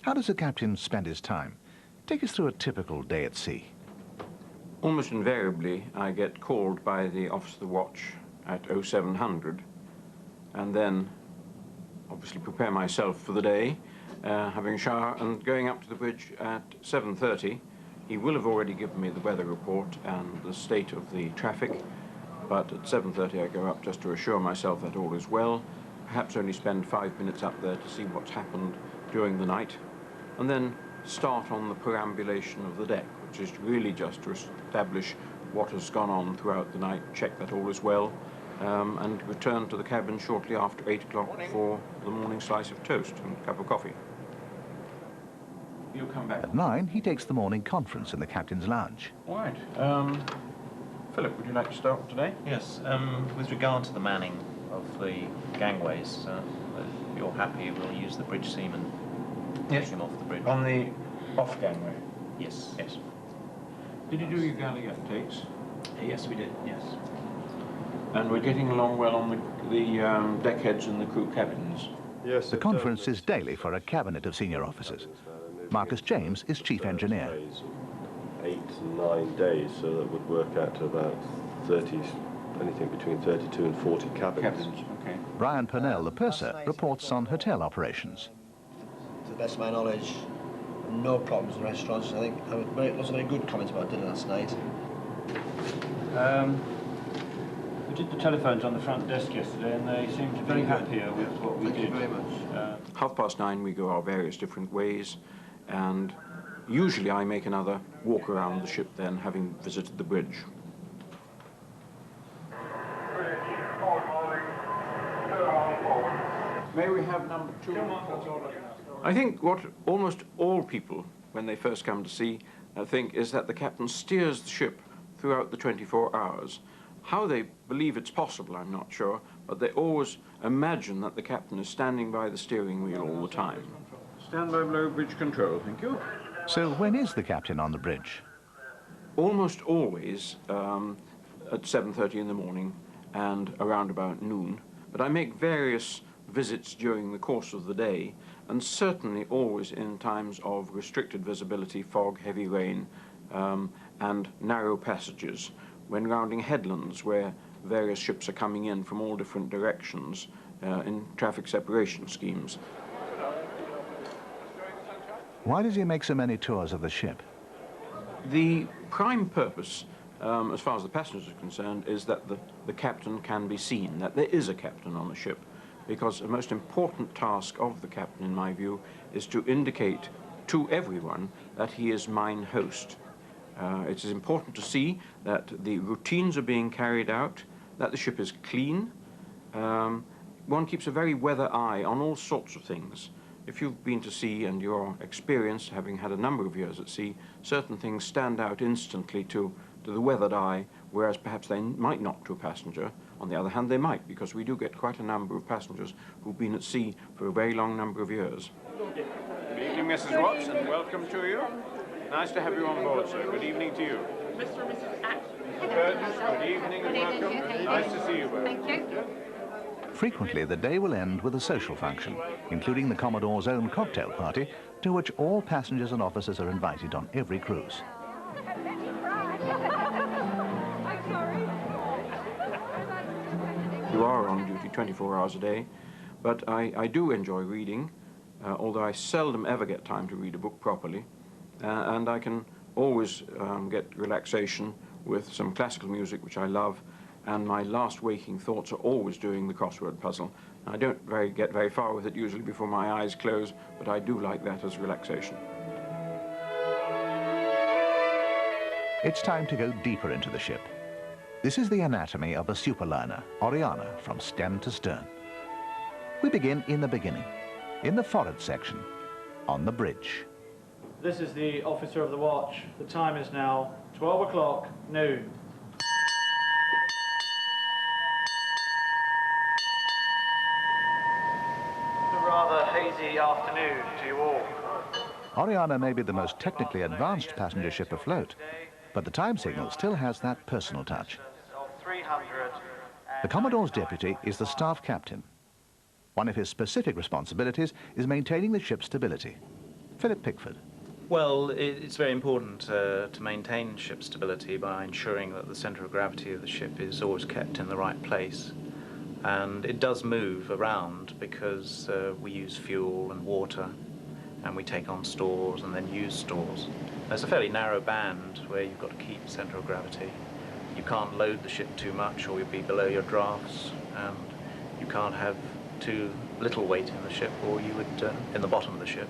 How does a captain spend his time? Take us through a typical day at sea. Almost invariably, I get called by the officer of the watch at 0700, and then obviously prepare myself for the day, having a shower and going up to the bridge at 7:30. He will have already given me the weather report and the state of the traffic, but at 7:30 I go up just to assure myself that all is well, perhaps only spend 5 minutes up there to see what's happened during the night, and then start on the perambulation of the deck, which is really just to establish what has gone on throughout the night, check that all is well, and return to the cabin shortly after 8 o'clock for the morning slice of toast and a cup of coffee. You'll come back. At 9, he takes the morning conference in the captain's lounge. All right. Philip, would you like to start today? Yes. With regard to the manning of the gangways, if you're happy, we'll use the bridge seaman. Yes. Take him off the bridge. On the off gangway? Yes. Yes. Did you do your galley uptakes? Yes, we did. Yes. And we're getting along well on the deckheads and the crew cabins? Yes. The conference is daily for a cabinet of senior officers. Marcus James is chief engineer. 8 and 9 days, so that would work out to about 30, anything between 32 and 40 cabins. Okay. Brian Purnell, the purser, reports on hotel operations. To the best of my knowledge, no problems in restaurants. I think it was a very good comment about dinner last night. We did the telephones on the front desk yesterday, and they seemed very happier with what we did. Thank you very much. 9:30 we go our various different ways, and usually I make another walk around the ship then, having visited the bridge. May we have number 2? I think what almost all people, when they first come to sea, think is that the captain steers the ship throughout the 24 hours. How they believe it's possible, I'm not sure, but they always imagine that the captain is standing by the steering wheel all the time. Stand by below bridge control, thank you. So when is the captain on the bridge? Almost always at 7:30 in the morning and around about noon, but I make various visits during the course of the day, and certainly always in times of restricted visibility, fog, heavy rain, and narrow passages, when rounding headlands where various ships are coming in from all different directions in traffic separation schemes. Why does he make so many tours of the ship? The prime purpose, as far as the passengers are concerned, is that the captain can be seen, that there is a captain on the ship, because the most important task of the captain, in my view, is to indicate to everyone that he is mine host. It is important to see that the routines are being carried out, that the ship is clean. One keeps a very weather eye on all sorts of things. If you've been to sea and you're experienced, having had a number of years at sea, certain things stand out instantly to the weathered eye, whereas perhaps they might not to a passenger. On the other hand, they might, because we do get quite a number of passengers who've been at sea for a very long number of years. Good evening, Mrs. Watts, and welcome to you. Nice to have you on board, sir. Good evening to you. Mr. and Mrs. Ash. Good evening and welcome. Nice to see you both. Thank you. Frequently, the day will end with a social function, including the Commodore's own cocktail party, to which all passengers and officers are invited on every cruise. You are on duty 24 hours a day, but I do enjoy reading, although I seldom ever get time to read a book properly, and I can always get relaxation with some classical music, which I love, and my last waking thoughts are always doing the crossword puzzle. I don't get very far with it usually before my eyes close, but I do like that as relaxation. It's time to go deeper into the ship. This is the anatomy of a superliner, ORIANA, from stem to stern. We begin in the beginning, in the forward section, on the bridge. This is the officer of the watch. The time is now 12 o'clock, noon. It's a rather hazy afternoon to you all. ORIANA may be the most technically advanced passenger ship afloat, but the time signal still has that personal touch. The Commodore's deputy is the staff captain. One of his specific responsibilities is maintaining the ship's stability. Philip Pickford. Well, it's very important to maintain ship stability by ensuring that the centre of gravity of the ship is always kept in the right place. And it does move around because we use fuel and water, and we take on stores and then use stores. There's a fairly narrow band where you've got to keep centre of gravity. You can't load the ship too much or you'll be below your drafts, and you can't have too little weight in the ship or you would, in the bottom of the ship,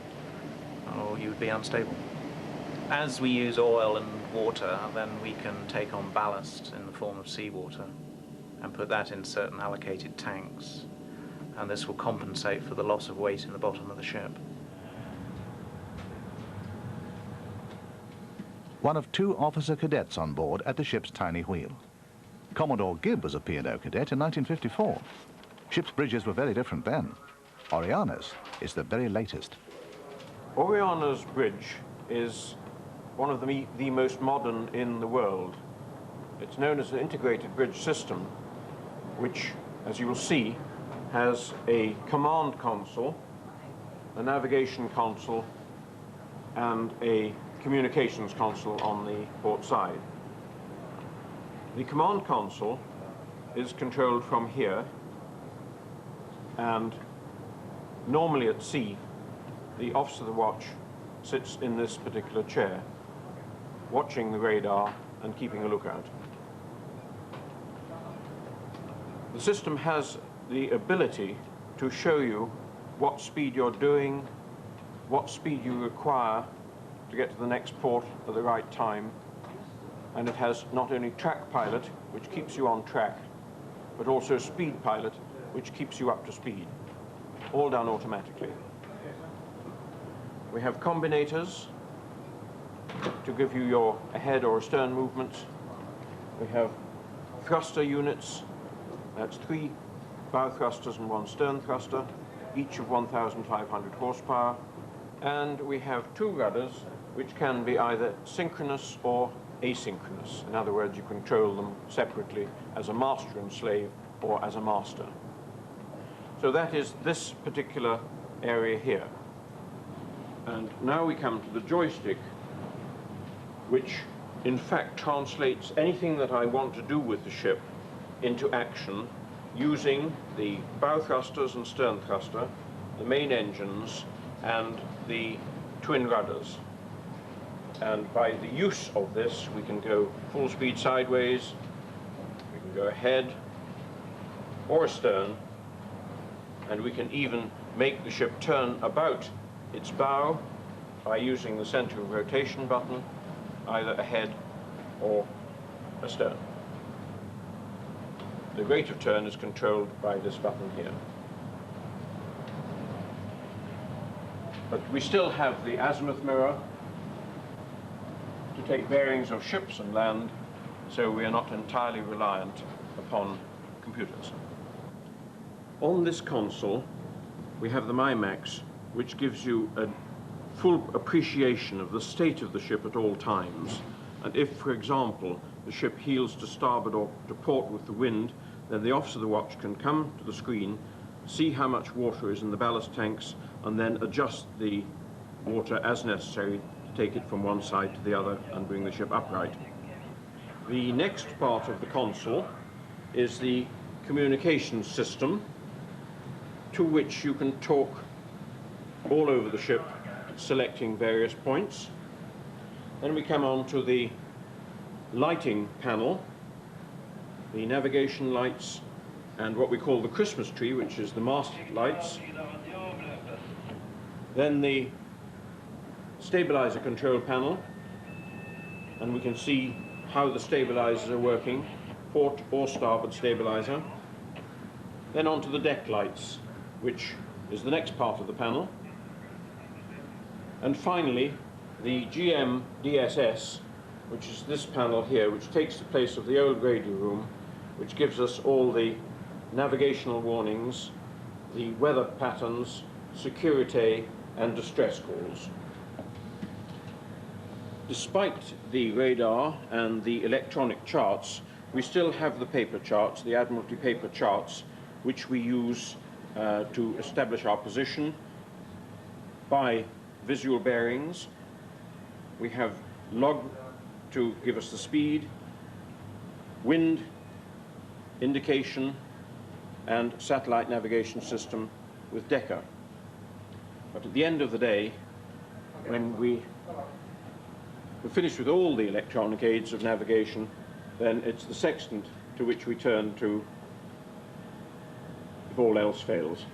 or you would be unstable. As we use oil and water, then we can take on ballast in the form of seawater and put that in certain allocated tanks, and this will compensate for the loss of weight in the bottom of the ship. One of 2 officer cadets on board at the ship's tiny wheel. Commodore Gibb was a P&O cadet in 1954. Ship's bridges were very different then. ORIANA's is the very latest. ORIANA's bridge is one of the most modern in the world. It's known as an integrated bridge system, which, as you will see, has a command console, a navigation console, and a communications console on the port side. The command console is controlled from here, and normally at sea, the officer of the watch sits in this particular chair, watching the radar and keeping a lookout. The system has the ability to show you what speed you're doing, what speed you require to get to the next port at the right time, and it has not only track pilot, which keeps you on track, but also speed pilot, which keeps you up to speed, all done automatically. We have combinators to give you your ahead or astern movements. We have thruster units, that's 3 bow thrusters and 1 stern thruster, each of 1,500 horsepower. And we have 2 rudders, which can be either synchronous or asynchronous. In other words, you control them separately as a master and slave or as a master. So that is this particular area here. And now we come to the joystick, which in fact translates anything that I want to do with the ship into action using the bow thrusters and stern thruster, the main engines, and the twin rudders. And by the use of this, we can go full speed sideways, we can go ahead or astern, and we can even make the ship turn about its bow by using the center of rotation button, either ahead or astern. The rate of turn is controlled by this button here. But we still have the azimuth mirror to take bearings of ships and land, so we are not entirely reliant upon computers. On this console, we have the MyMax, which gives you a full appreciation of the state of the ship at all times. And if, for example, the ship heels to starboard or to port with the wind, then the officer of the watch can come to the screen, see how much water is in the ballast tanks, and then adjust the water as necessary to take it from one side to the other and bring the ship upright. The next part of the console is the communications system, to which you can talk all over the ship, selecting various points. Then we come on to the lighting panel, the navigation lights, and what we call the Christmas tree, which is the mast lights. Then the stabilizer control panel, and we can see how the stabilizers are working, port or starboard stabilizer. Then onto the deck lights, which is the next part of the panel. And finally, the GM DSS, which is this panel here, which takes the place of the old radio room, which gives us all the navigational warnings, the weather patterns, security, and distress calls. Despite the radar and the electronic charts, we still have the paper charts, the Admiralty paper charts, which we use to establish our position by visual bearings. We have log to give us the speed, wind indication, and satellite navigation system with Decca. But at the end of the day, when we're finished with all the electronic aids of navigation, then it's the sextant to which we turn to if all else fails.